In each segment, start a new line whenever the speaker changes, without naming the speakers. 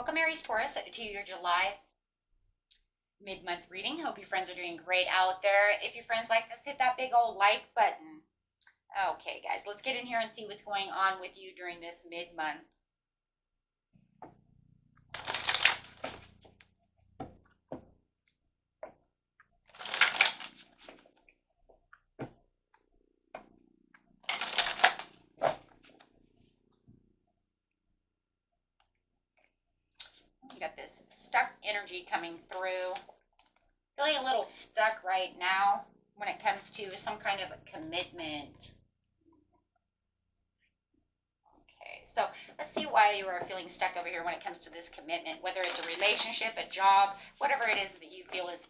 Welcome, Aries Taurus, to your July mid-month reading. Hope your friends are doing great out there. If your friends like this, hit that big old like button. Okay, guys, let's get in here and see what's going on with you during this mid-month. We got this stuck energy coming through. Feeling a little stuck right now when it comes to some kind of commitment. Okay, so let's see why you are feeling stuck over here when it comes to this commitment, whether it's a relationship, a job, whatever it is that you feel is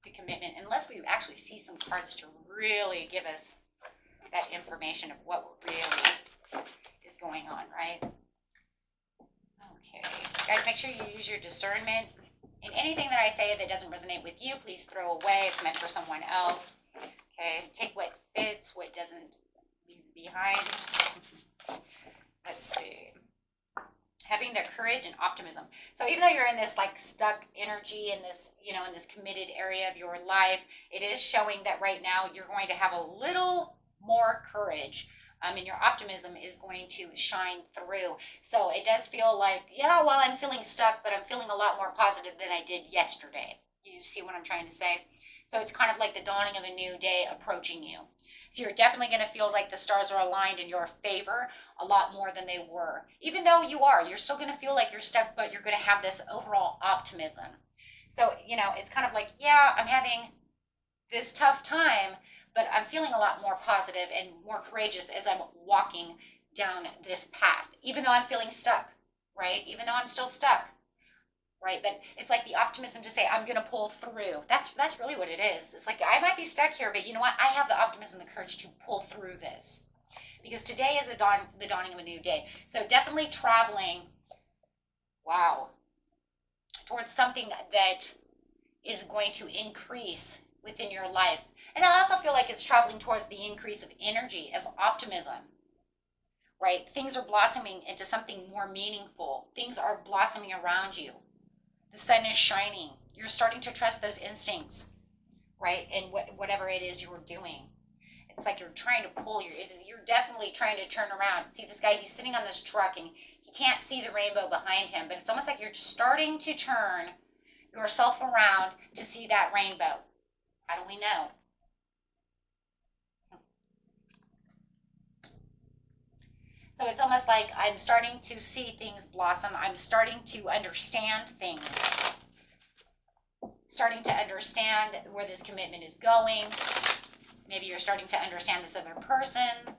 the commitment, unless we actually see some cards to really give us that information of what really is going on, right? Okay, guys, make sure you use your discernment. And anything that I say that doesn't resonate with you, please throw away. It's meant for someone else. Okay, take what fits, what doesn't, leave behind. Let's see. Having the courage and optimism. So even though you're in this like stuck energy in this, in this committed area of your life, it is showing that right now you're going to have a little more courage. And your optimism is going to shine through. So it does feel like, yeah, well, I'm feeling stuck, but I'm feeling a lot more positive than I did yesterday. You see what I'm trying to say? So it's kind of like the dawning of a new day approaching you. So you're definitely going to feel like the stars are aligned in your favor a lot more than they were. Even though you're still going to feel like you're stuck, but you're going to have this overall optimism. So, it's kind of like, yeah, I'm having this tough time, but I'm feeling a lot more positive and more courageous as I'm walking down this path, even though I'm feeling stuck, right? Even though I'm still stuck, right? But it's like the optimism to say, I'm going to pull through. That's really what it is. It's like, I might be stuck here, but you know what? I have the optimism, the courage to pull through this. Because today is the dawning of a new day. So definitely traveling, wow, towards something that is going to increase within your life. And I also feel like it's traveling towards the increase of energy, of optimism, right? Things are blossoming into something more meaningful. Things are blossoming around you. The sun is shining. You're starting to trust those instincts, right? And whatever it is you're doing. It's like you're trying to you're definitely trying to turn around. See this guy, he's sitting on this truck and he can't see the rainbow behind him, but it's almost like you're starting to turn yourself around to see that rainbow. How do we know? So it's almost like I'm starting to see things blossom. I'm starting to understand things. Starting to understand where this commitment is going. Maybe you're starting to understand this other person.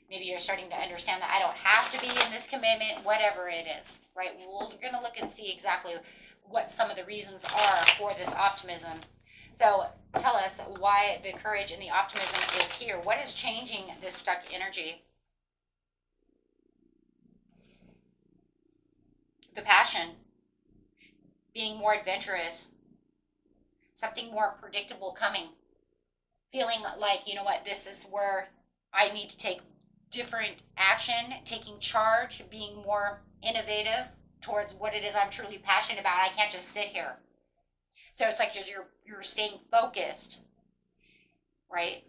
Maybe you're starting to understand that I don't have to be in this commitment, whatever it is, right? We're going to look and see exactly what some of the reasons are for this optimism. So tell us why the courage and the optimism is here. What is changing this stuck energy? The passion, being more adventurous, something more predictable coming, feeling like, you know what, this is where I need to take different action, taking charge, being more innovative towards what it is I'm truly passionate about. I can't just sit here. So it's like you're staying focused, right?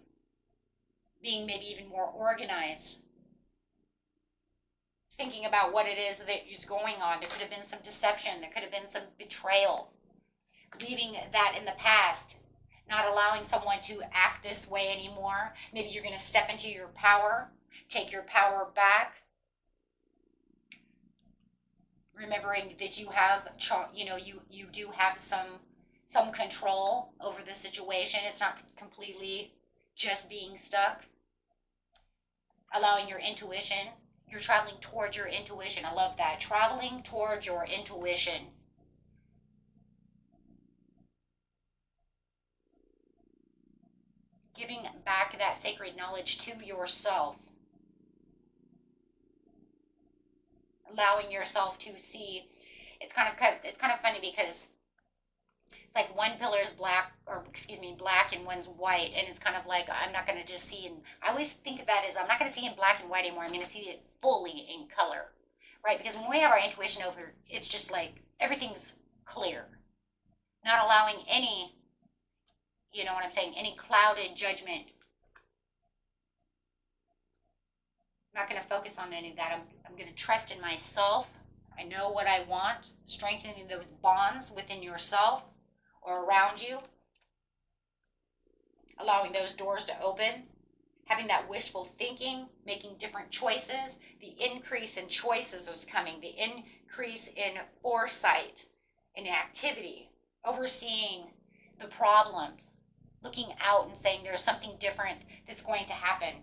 Being maybe even more organized. Thinking about what it is that is going on. There could have been some deception. There could have been some betrayal. Leaving that in the past. Not allowing someone to act this way anymore. Maybe you're going to step into your power. Take your power back. Remembering that you have, you do have some control over the situation. It's not completely just being stuck. Allowing your intuition. You're traveling towards your intuition. I love that. Traveling towards your intuition. Giving back that sacred knowledge to yourself. Allowing yourself to see. It's kind of funny because it's like one pillar is black and one's white, and it's kind of like I'm not going to just see. And I always think of that as I'm not going to see in black and white anymore. I'm going to see it fully in color, right? Because when we have our intuition over, it's just like everything's clear, not allowing any, you know what I'm saying, any clouded judgment. I'm not going to focus on any of that. I'm going to trust in myself. I know what I want, strengthening those bonds within yourself or around you, allowing those doors to open, having that wishful thinking, making different choices. The increase in choices is coming, the increase in foresight, in activity, overseeing the problems, looking out and saying there's something different that's going to happen,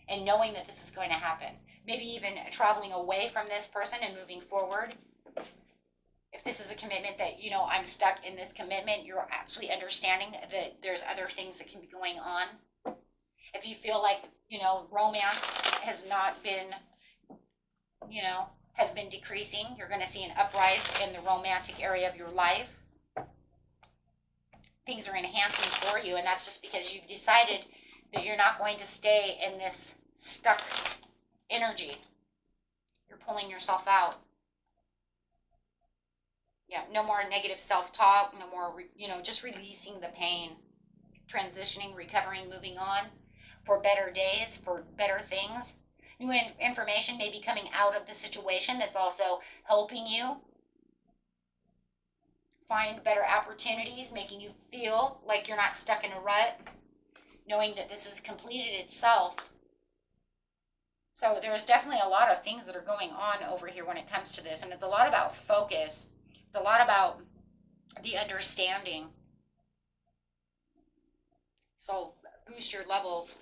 and knowing that this is going to happen. Maybe even traveling away from this person and moving forward. If this is a commitment that, you know, I'm stuck in this commitment, you're actually understanding that there's other things that can be going on. If you feel like, you know, romance has not been, you know, has been decreasing, you're going to see an uprise in the romantic area of your life. Things are enhancing for you, and that's just because you've decided that you're not going to stay in this stuck energy. You're pulling yourself out. Yeah, no more negative self-talk, no more, you know, just releasing the pain, transitioning, recovering, moving on for better days, for better things. New information may be coming out of the situation that's also helping you find better opportunities, making you feel like you're not stuck in a rut, knowing that this has completed itself. So there's definitely a lot of things that are going on over here when it comes to this, and it's a lot about focus. It's a lot about the understanding. So boost your levels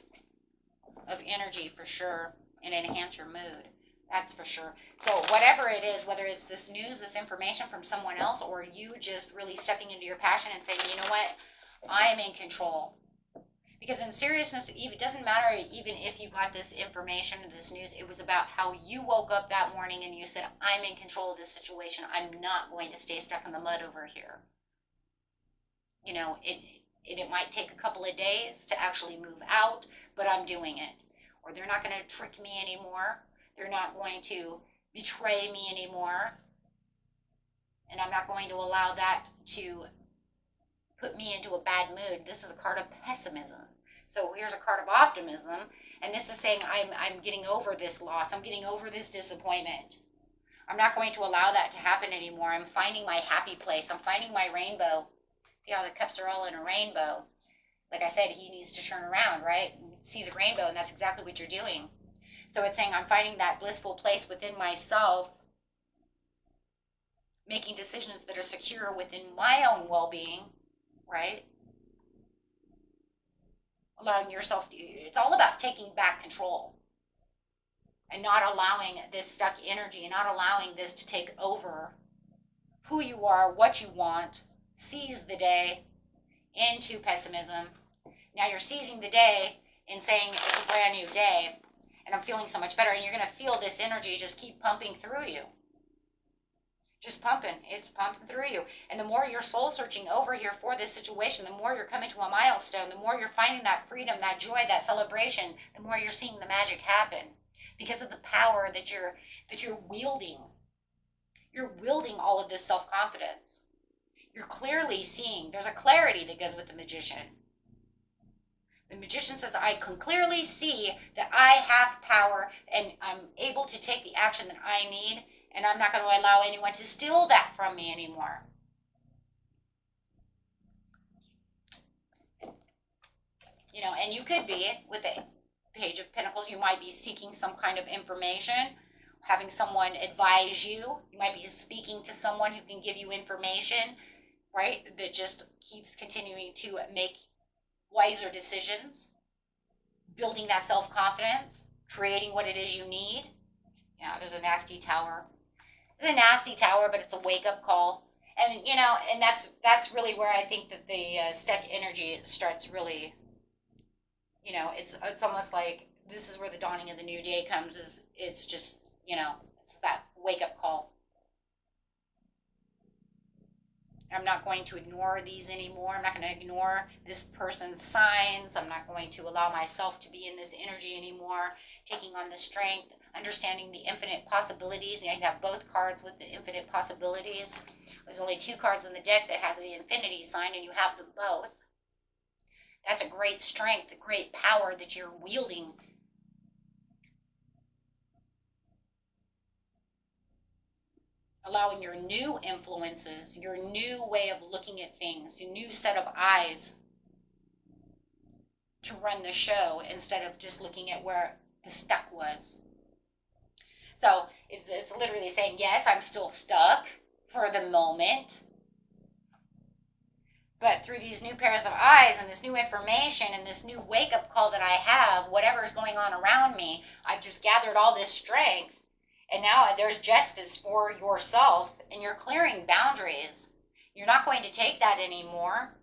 of energy for sure, and enhance your mood. That's for sure. So whatever it is, whether it's this news, this information from someone else, or you just really stepping into your passion and saying, you know what, I am in control. Because in seriousness, it doesn't matter even if you got this information or this news, it was about how you woke up that morning and you said, I'm in control of this situation. I'm not going to stay stuck in the mud over here. You know, it might take a couple of days to actually move out, but I'm doing it. Or they're not going to trick me anymore. They're not going to betray me anymore. And I'm not going to allow that to put me into a bad mood. This is a card of pessimism. So here's a card of optimism. And this is saying I'm getting over this loss. I'm getting over this disappointment. I'm not going to allow that to happen anymore. I'm finding my happy place. I'm finding my rainbow. See how the cups are all in a rainbow. Like I said, he needs to turn around, right? See the rainbow, and that's exactly what you're doing. So it's saying I'm finding that blissful place within myself, making decisions that are secure within my own well-being, right? Allowing yourself to, it's all about taking back control and not allowing this stuck energy and not allowing this to take over who you are, what you want. Seize the day into pessimism. Now you're seizing the day and saying it's a brand new day and I'm feeling so much better, and you're going to feel this energy just keep pumping through you. Just pumping. It's pumping through you. And the more you're soul searching over here for this situation, the more you're coming to a milestone, the more you're finding that freedom, that joy, that celebration, the more you're seeing the magic happen because of the power that you're wielding. You're wielding all of this self-confidence. You're clearly seeing. There's a clarity that goes with the magician. The magician says, I can clearly see that I have power and I'm able to take the action that I need, and I'm not going to allow anyone to steal that from me anymore. You know, and you could be, with the Page of Pentacles, you might be seeking some kind of information, having someone advise you. You might be speaking to someone who can give you information, right, that just keeps continuing to make wiser decisions, building that self-confidence, creating what it is you need. Yeah, there's a nasty tower. It's a nasty tower, but it's a wake-up call. And, you know, and that's really where I think that the stuck energy starts really, you know, it's almost like this is where the dawning of the new day comes. Is it's just, you know, it's that wake-up call. I'm not going to ignore these anymore. I'm not going to ignore this person's signs. I'm not going to allow myself to be in this energy anymore, taking on the strength. understanding the infinite possibilities. You have both cards with the infinite possibilities. There's only 2 cards in the deck that has the infinity sign, and you have them both. That's a great strength, a great power that you're wielding. Allowing your new influences, your new way of looking at things, your new set of eyes to run the show instead of just looking at where the stuck was. So it's literally saying, yes, I'm still stuck for the moment. But through these new pairs of eyes and this new information and this new wake-up call that I have, whatever is going on around me, I've just gathered all this strength. And now there's justice for yourself, and you're clearing boundaries. You're not going to take that anymore.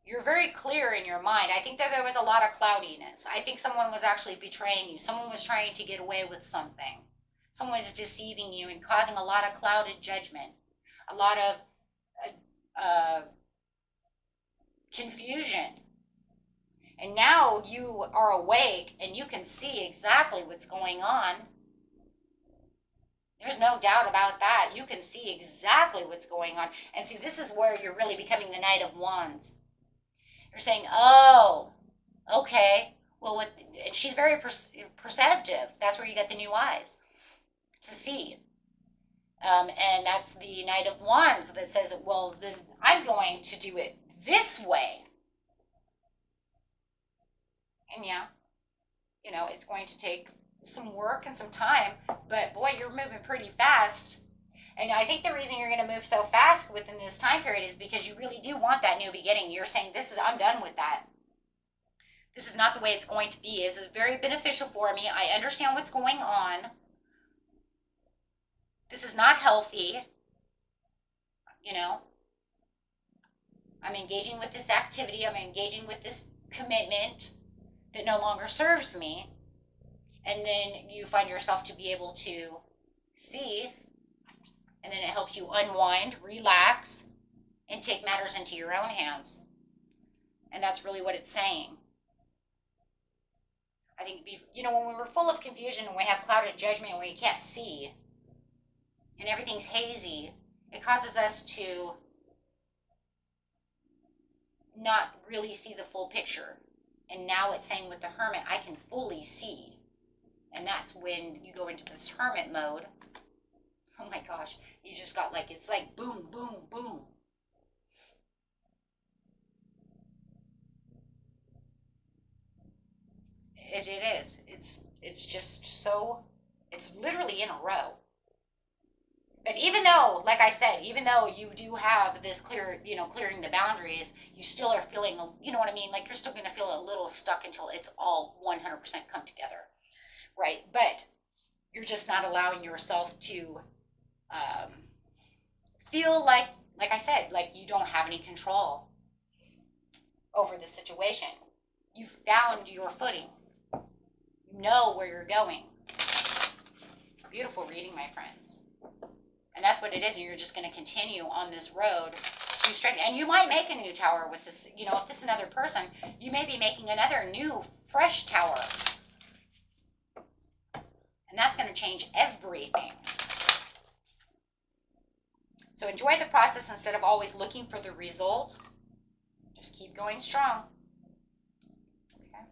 You're very clear in your mind. I think that there was a lot of cloudiness. I think someone was actually betraying you. Someone was trying to get away with something. Someone was deceiving you and causing a lot of clouded judgment, a lot of confusion. And now you are awake and you can see exactly what's going on. There's no doubt about that. You can see exactly what's going on. And see, this is where you're really becoming the Knight of Wands. You're saying, oh, okay. Well, she's very perceptive. That's where you get the new eyes to see. And that's the Knight of Wands that says, well, then I'm going to do it this way. And yeah, it's going to take some work and some time, but boy, you're moving pretty fast. And I think the reason you're going to move so fast within this time period is because you really do want that new beginning. You're saying, I'm done with that. This is not the way it's going to be. This is very beneficial for me. I understand what's going on. This is not healthy. I'm engaging with this activity. I'm engaging with this commitment that no longer serves me. And then you find yourself to be able to see, and then it helps you unwind, relax, and take matters into your own hands. And that's really what it's saying. I think, when we were full of confusion and we have clouded judgment and we can't see, and everything's hazy, it causes us to not really see the full picture. And now it's saying with the Hermit, I can fully see. And that's when you go into this Hermit mode. Oh my gosh, he's just got it's like boom, boom, boom. It is. It's just so, it's literally in a row. But even though, like I said, even though you do have this clearing the boundaries, you still are feeling, you know what I mean? Like you're still going to feel a little stuck until it's all 100% come together. Right? But you're just not allowing yourself to feel like I said, like you don't have any control over the situation. You found your footing. You know where you're going. Beautiful reading, my friends. And that's what it is. And you're just going to continue on this road to strength. And you might make a new tower with this. If this is another person, you may be making another new, fresh tower. And that's going to change everything. So enjoy the process instead of always looking for the result. Just keep going strong. Okay.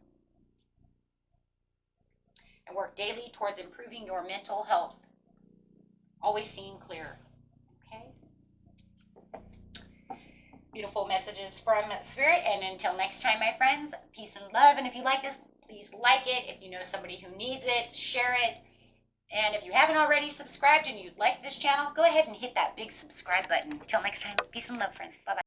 And work daily towards improving your mental health. Always seeing clear. Okay. Beautiful messages from Spirit. And until next time, my friends, peace and love. And if you like this, please like it. If you know somebody who needs it, share it. And if you haven't already subscribed and you'd like this channel, go ahead and hit that big subscribe button. Until next time, peace and love, friends. Bye-bye.